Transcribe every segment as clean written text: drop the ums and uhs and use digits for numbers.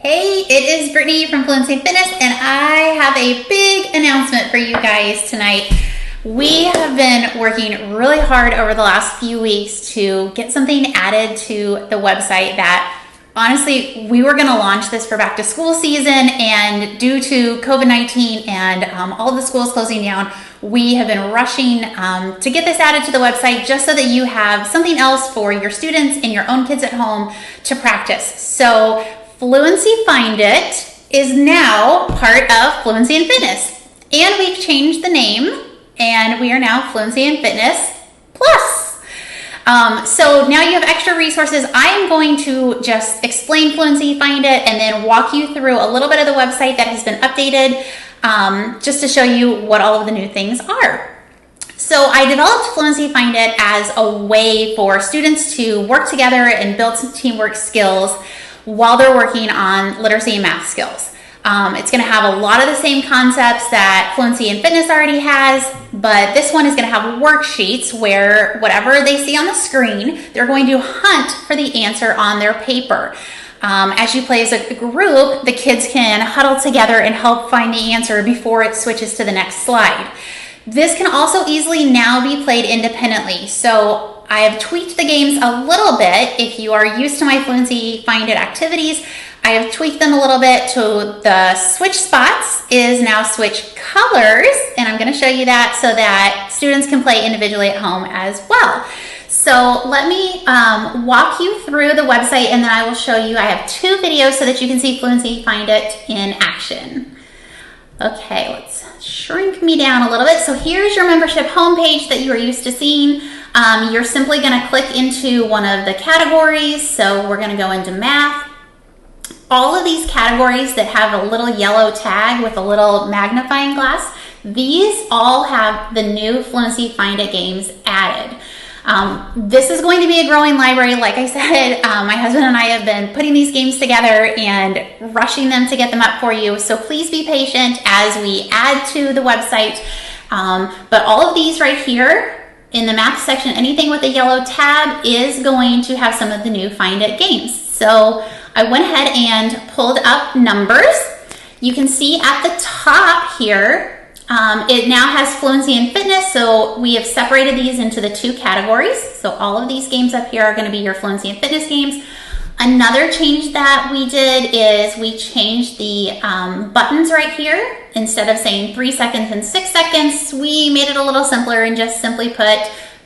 Hey, it is Brittany from Fluency Fitness, and I have a big announcement for you guys tonight. We have been working really hard over the last few weeks to get something added to the website that honestly, we were going to launch this for back to school season, and due to COVID-19 and all of the schools closing down, we have been rushing to get this added to the website just so that you have something else for your students and your own kids at home to practice. So Fluency Find It is now part of Fluency and Fitness, and we've changed the name, and we are now Fluency and Fitness Plus. So now you have extra resources. I am going to just explain Fluency Find It and then walk you through a little bit of the website that has been updated just to show you what all of the new things are. So I developed Fluency Find It as a way for students to work together and build some teamwork skills while they're working on literacy and math skills. It's going to have a lot of the same concepts that Fluency and Fitness already has, but this one is going to have worksheets where whatever they see on the screen, they're going to hunt for the answer on their paper. As you play as a group, the kids can huddle together and help find the answer before it switches to the next slide. This can also easily now be played independently. So I have tweaked the games a little bit. If you are used to my Fluency Find It activities, I have tweaked them a little bit to the switch spots is now switch colors, and I'm going to show you that so that students can play individually at home as well. So let me walk you through the website, and then I will show you. I have two videos so that you can see Fluency Find It in action. Okay, let's shrink me down a little bit. So here's your membership homepage that you are used to seeing. You're simply going to click into one of the categories. So we're going to go into math. All of these categories that have a little yellow tag with a little magnifying glass, these all have the new Fluency Find It games added. This is going to be a growing library. Like I said, my husband and I have been putting these games together and rushing them to get them up for you. So please be patient as we add to the website. But all of these right here in the math section, anything with a yellow tab is going to have some of the new Find It games. So I went ahead and pulled up numbers. You can see at the top here, it now has Fluency and Fitness, so we have separated these into the two categories. So all of these games up here are going to be your Fluency and Fitness games. Another change that we did is we changed the buttons right here. Instead of saying 3 seconds and 6 seconds, we made it a little simpler and just simply put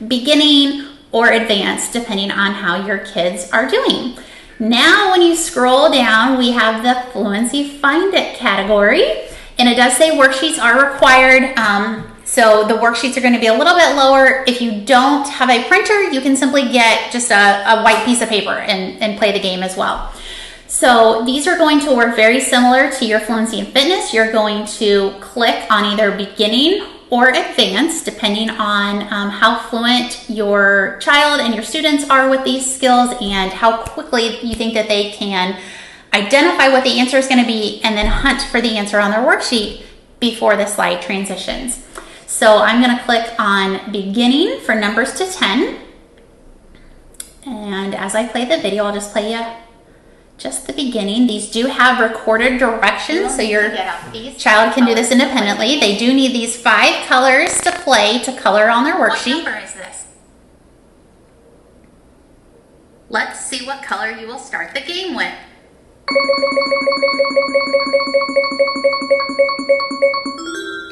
beginning or advanced, depending on how your kids are doing. Now, when you scroll down, we have the Fluency Find It category, and it does say worksheets are required. So the worksheets are going to be a little bit lower. If you don't have a printer, you can simply get just a white piece of paper and play the game as well. So these are going to work very similar to your Fluency and Fitness. You're going to click on either beginning or advanced, depending on how fluent your child and your students are with these skills and how quickly you think that they can identify what the answer is going to be and then hunt for the answer on their worksheet before the slide transitions. So I'm going to click on beginning for numbers to 10. And as I play the video, I'll just play you just the beginning. These do have recorded directions, so your child can do this independently. They do need these 5 colors to play to color on their worksheet. What number is this? Let's see what color you will start the game with.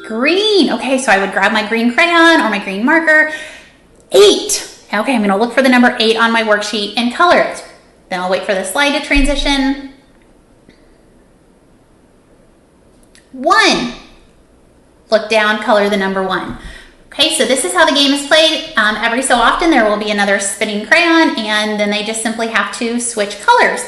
Green. Okay, so I would grab my green crayon or my green marker. 8. Okay, I'm going to look for the number 8 on my worksheet and color it. Then I'll wait for the slide to transition. 1. Look down, color the number 1. Okay, so this is how the game is played. Every so often there will be another spinning crayon, and then they just simply have to switch colors.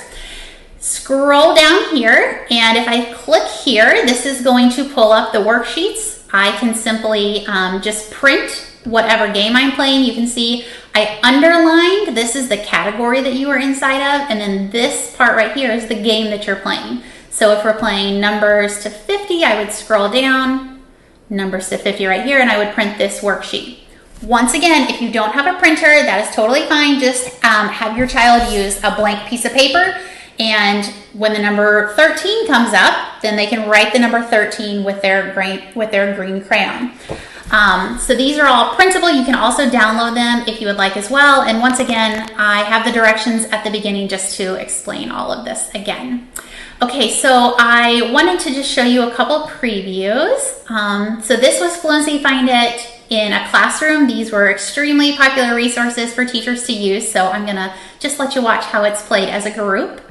Scroll down here, and if I click here, this is going to pull up the worksheets. I can simply just print whatever game I'm playing. You can see I underlined, this is the category that you are inside of, and then this part right here is the game that you're playing. So if we're playing numbers to 50, I would scroll down, numbers to 50 right here, and I would print this worksheet. Once again, if you don't have a printer, that is totally fine. Just have your child use a blank piece of paper And when the number 13 comes up, then they can write the number 13 with their green crayon. So these are all printable. You can also download them if you would like as well. And once again, I have the directions at the beginning just to explain all of this again. Okay, so I wanted to just show you a couple previews. So this was Fluency Find It in a classroom. These were extremely popular resources for teachers to use. So I'm gonna just let you watch how it's played as a group.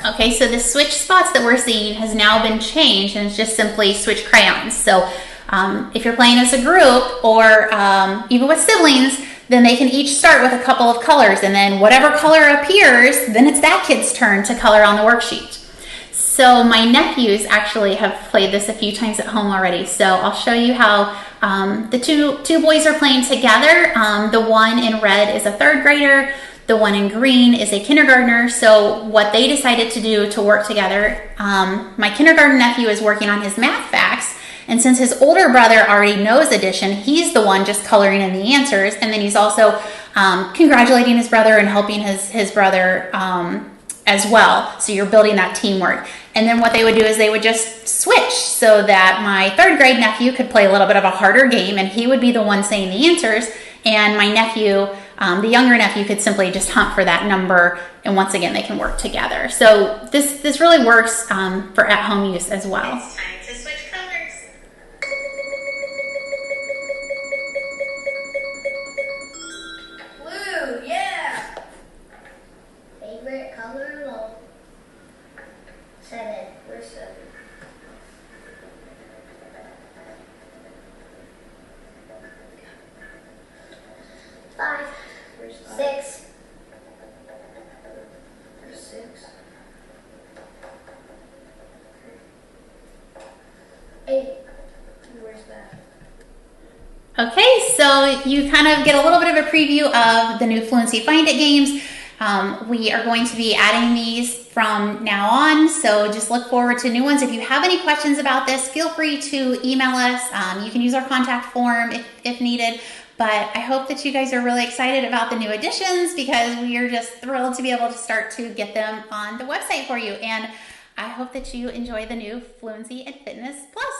Okay, so the switch spots that we're seeing has now been changed, and it's just simply switch crayons. So if you're playing as a group or even with siblings, then they can each start with a couple of colors, and then whatever color appears, then it's that kid's turn to color on the worksheet. So my nephews actually have played this a few times at home already. So I'll show you how the two boys are playing together. The one in red is a third grader. The one in green is a kindergartner. So what they decided to do to work together, my kindergarten nephew is working on his math facts. And since his older brother already knows addition, he's the one just coloring in the answers. And then he's also congratulating his brother and helping his brother as well. So you're building that teamwork. And then what they would do is they would just switch so that my third grade nephew could play a little bit of a harder game, and he would be the one saying the answers. And my nephew, the younger nephew, could simply just hunt for that number, and once again they can work together. So this really works for at-home use as well. It's time to switch colors. Blue, yeah. Favorite color? Well, 7. Where's 7? Five. Where's 5? 6. Where's 6? 8. Where's that? Okay, so you kind of get a little bit of a preview of the new Fluency Find It games. We are going to be adding these from now on, so just look forward to new ones. If you have any questions about this, feel free to email us. You can use our contact form if needed. But I hope that you guys are really excited about the new additions, because we are just thrilled to be able to start to get them on the website for you. And I hope that you enjoy the new Fluency and Fitness Plus.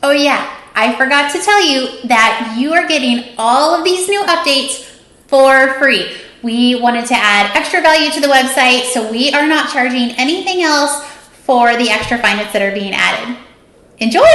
Oh yeah, I forgot to tell you that you are getting all of these new updates for free. We wanted to add extra value to the website, so we are not charging anything else for the extra Find Its that are being added. Enjoy!